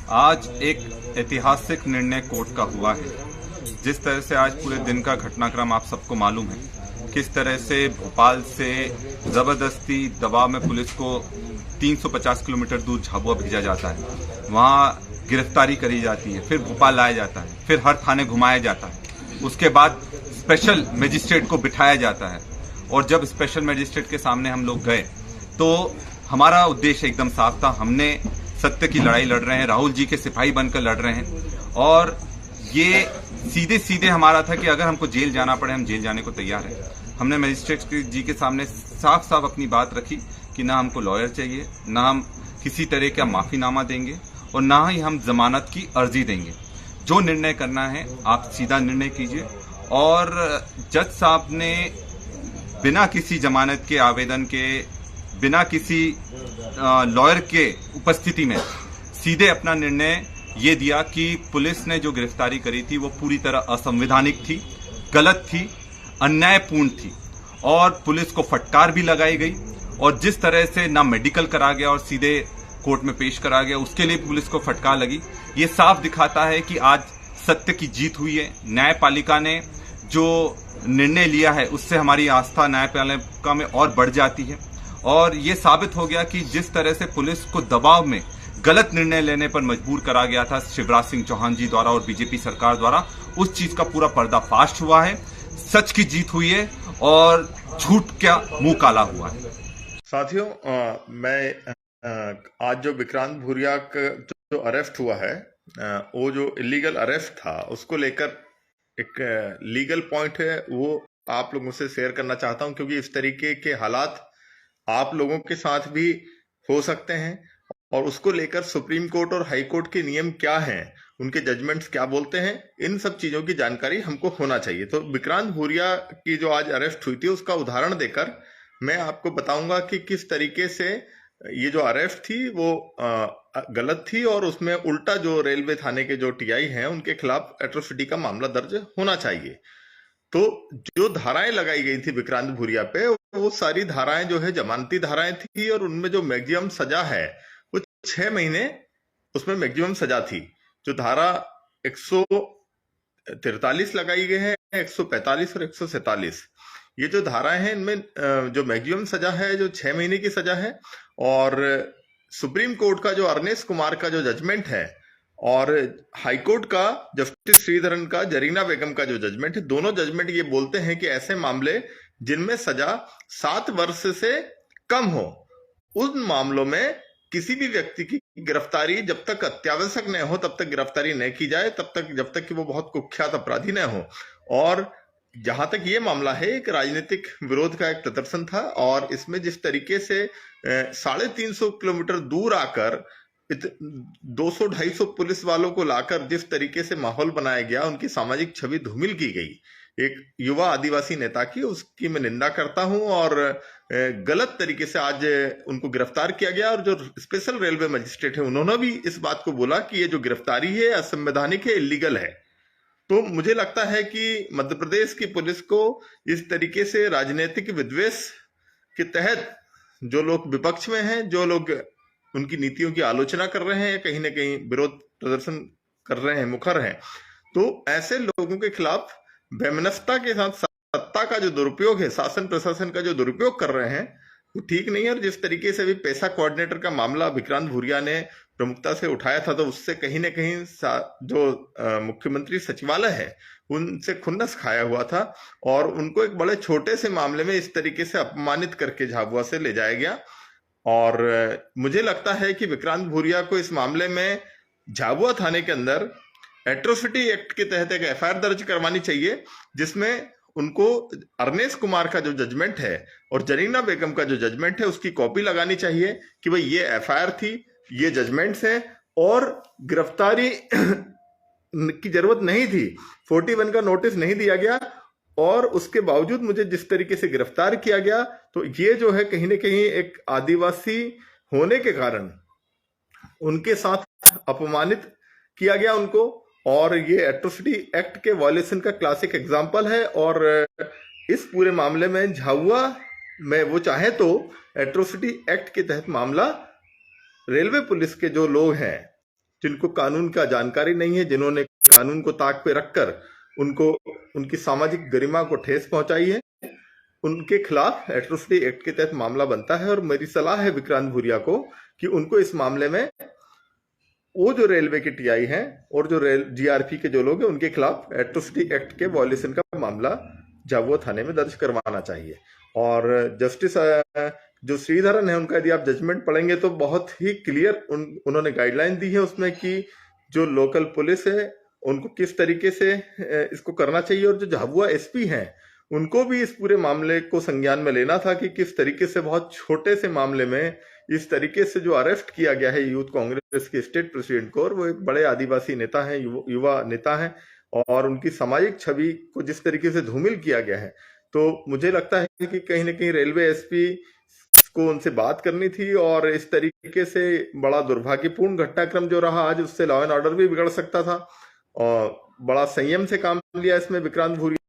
आज एक ऐतिहासिक निर्णय कोर्ट का हुआ है। जिस तरह से आज पूरे दिन का घटनाक्रम आप सबको मालूम है, किस तरह से भोपाल से जबरदस्ती दबाव में पुलिस को 350 किलोमीटर दूर झाबुआ भेजा जाता है, वहां गिरफ्तारी करी जाती है, फिर भोपाल लाया जाता है, फिर हर थाने घुमाया जाता है, उसके बाद स्पेशल मजिस्ट्रेट को बिठाया जाता है। और जब स्पेशल मजिस्ट्रेट के सामने हम लोग गए तो हमारा उद्देश्य एकदम साफ था। हमने सत्य की लड़ाई लड़ रहे हैं, राहुल जी के सिपाही बनकर लड़ रहे हैं, और ये सीधे सीधे हमारा था कि अगर हमको जेल जाना पड़े हम जेल जाने को तैयार हैं। हमने मजिस्ट्रेट जी के सामने साफ साफ अपनी बात रखी कि ना हमको लॉयर चाहिए, ना हम किसी तरह का माफीनामा देंगे, और ना ही हम जमानत की अर्जी देंगे। जो निर्णय करना है आप सीधा निर्णय कीजिए। और जज साहब ने बिना किसी जमानत के आवेदन के, बिना किसी लॉयर के उपस्थिति में सीधे अपना निर्णय ये दिया कि पुलिस ने जो गिरफ्तारी करी थी वो पूरी तरह असंवैधानिक थी, गलत थी, अन्यायपूर्ण थी, और पुलिस को फटकार भी लगाई गई। और जिस तरह से ना मेडिकल करा गया और सीधे कोर्ट में पेश करा गया, उसके लिए पुलिस को फटकार लगी। ये साफ दिखाता है कि आज सत्य की जीत हुई है। न्यायपालिका ने जो निर्णय लिया है उससे हमारी आस्था न्यायपालिका में और बढ़ जाती है। और ये साबित हो गया कि जिस तरह से पुलिस को दबाव में गलत निर्णय लेने पर मजबूर करा गया था शिवराज सिंह चौहान जी द्वारा और बीजेपी सरकार द्वारा, उस चीज का पूरा पर्दाफाश हुआ है। सच की जीत हुई है और झूठ का मुंह काला हुआ है। साथियों, मैं आज जो विक्रांत भूरिया का जो अरेस्ट हुआ है, वो जो इलीगल अरेस्ट था उसको लेकर एक लीगल पॉइंट है, वो आप लोगों से शेयर करना चाहता हूं, क्योंकि इस तरीके के हालात आप लोगों के साथ भी हो सकते हैं। और उसको लेकर सुप्रीम कोर्ट और हाई कोर्ट के नियम क्या हैं, उनके जजमेंट्स क्या बोलते हैं, इन सब चीजों की जानकारी हमको होना चाहिए। तो विक्रांत भूरिया की जो आज अरेस्ट हुई थी उसका उदाहरण देकर मैं आपको बताऊंगा कि किस तरीके से ये जो अरेस्ट थी वो गलत थी, और उसमें उल्टा जो रेलवे थाने के जो टीआई हैं उनके खिलाफ एट्रोसिटी का मामला दर्ज होना चाहिए। तो जो धाराएं लगाई गई थी विक्रांत भूरिया पे, वो सारी धाराएं जो है जमानती धाराएं थी, और उनमें जो मैक्सिमम सजा है वो 6 महीने उसमें मैक्सिमम सजा थी। जो धारा 143 लगाई गई है, 145 और 147, ये जो धाराएं हैं इनमें जो मैक्सिमम सजा है जो 6 महीने की सजा है। और सुप्रीम कोर्ट का जो अर्नेस कुमार का जो जजमेंट है, और हाई कोर्ट का जस्टिस श्रीधरन का, जरीना बेगम का जो जजमेंट है, दोनों जजमेंट ये बोलते हैं कि ऐसे मामले जिनमें सजा 7 वर्ष से कम हो, उन मामलों में किसी भी व्यक्ति की गिरफ्तारी जब तक अत्यावश्यक न हो तब तक गिरफ्तारी न की जाए, तब तक जब तक कि वो बहुत कुख्यात अपराधी न हो। और जहां तक ये मामला है, एक राजनीतिक विरोध का एक प्रदर्शन था, और इसमें जिस तरीके से 350 किलोमीटर दूर आकर 200-250 पुलिस वालों को लाकर जिस तरीके से माहौल बनाया गया, उनकी सामाजिक छवि धूमिल की गई एक युवा आदिवासी नेता की, उसकी मैं निंदा करता हूं। और गलत तरीके से आज उनको गिरफ्तार किया गया, और जो स्पेशल रेलवे मजिस्ट्रेट है उन्होंने भी इस बात को बोला कि ये जो गिरफ्तारी है असंवैधानिक है, इलीगल है। तो मुझे लगता है कि मध्य प्रदेश की पुलिस को इस तरीके से राजनीतिक विद्वेष के तहत जो लोग विपक्ष में हैं, जो लोग उनकी नीतियों की आलोचना कर रहे हैं, कहीं ना कहीं विरोध प्रदर्शन कर रहे हैं, मुखर हैं, तो ऐसे लोगों के खिलाफ वैमनस्यता के साथ सत्ता का जो दुरुपयोग है, शासन प्रशासन का जो दुरुपयोग कर रहे हैं, वो ठीक नहीं है। और जिस तरीके से भी पैसा कोऑर्डिनेटर का मामला विक्रांत भूरिया ने प्रमुखता से उठाया था, तो उससे कहीं ना कहीं जो मुख्यमंत्री सचिवालय है उनसे खुन्नस खाया हुआ था, और उनको एक बड़े छोटे से मामले में इस तरीके से अपमानित करके झाबुआ से ले जाया गया। और मुझे लगता है कि विक्रांत भूरिया को इस मामले में झाबुआ थाने के अंदर एट्रोसिटी एक्ट के तहत एक एफआईआर दर्ज करवानी चाहिए, जिसमें उनको अर्नेस कुमार का जो जजमेंट है और जरीना बेगम का जो जजमेंट है उसकी कॉपी लगानी चाहिए कि भाई ये एफआईआर थी, ये जजमेंट्स है, और गिरफ्तारी की जरूरत नहीं थी, 41 का नोटिस नहीं दिया गया, और उसके बावजूद मुझे जिस तरीके से गिरफ्तार किया गया, तो ये जो है कहीं ना कहीं एक आदिवासी होने के कारण उनके साथ अपमानित किया गया उनको, और ये एट्रोसिटी एक्ट के वायलेशन का क्लासिक एग्जाम्पल है। और इस पूरे मामले में झाबुआ में वो चाहे तो एट्रोसिटी एक्ट के तहत मामला रेलवे पुलिस के जो लोग हैं जिनको कानून का जानकारी नहीं है, जिन्होंने कानून को ताक पे रखकर उनको उनकी सामाजिक गरिमा को ठेस पहुंचाई है, उनके खिलाफ एट्रोसिटी एक्ट के तहत मामला बनता है। और मेरी सलाह है विक्रांत भूरिया को कि उनको इस मामले में वो जो रेलवे के टीआई हैं और जो जीआरपी के जो लोग हैं उनके खिलाफ एट्रोसिटी एक्ट के वॉयलेशन का मामला झाबुआ थाने में दर्ज करवाना चाहिए। और जस्टिस जो श्रीधरन है उनका यदि आप जजमेंट पढ़ेंगे तो बहुत ही क्लियर उन्होंने गाइडलाइन दी है उसमें कि जो लोकल पुलिस है उनको किस तरीके से इसको करना चाहिए, और जो झाबुआ एसपी हैं उनको भी इस पूरे मामले को संज्ञान में लेना था कि किस तरीके से बहुत छोटे से मामले में इस तरीके से जो अरेस्ट किया गया है यूथ कांग्रेस के स्टेट प्रेसिडेंट को, और वो एक बड़े आदिवासी नेता हैं, युवा नेता हैं, और उनकी सामाजिक छवि को जिस तरीके से धूमिल किया गया है, तो मुझे लगता है कि कहीं ना कहीं रेलवे एसपी को उनसे बात करनी थी। और इस तरीके से बड़ा दुर्भाग्यपूर्ण घटनाक्रम जो रहा आज, उससे लॉ एंड ऑर्डर भी बिगड़ सकता था, और बड़ा संयम से काम लिया इसमें विक्रांत भूरिया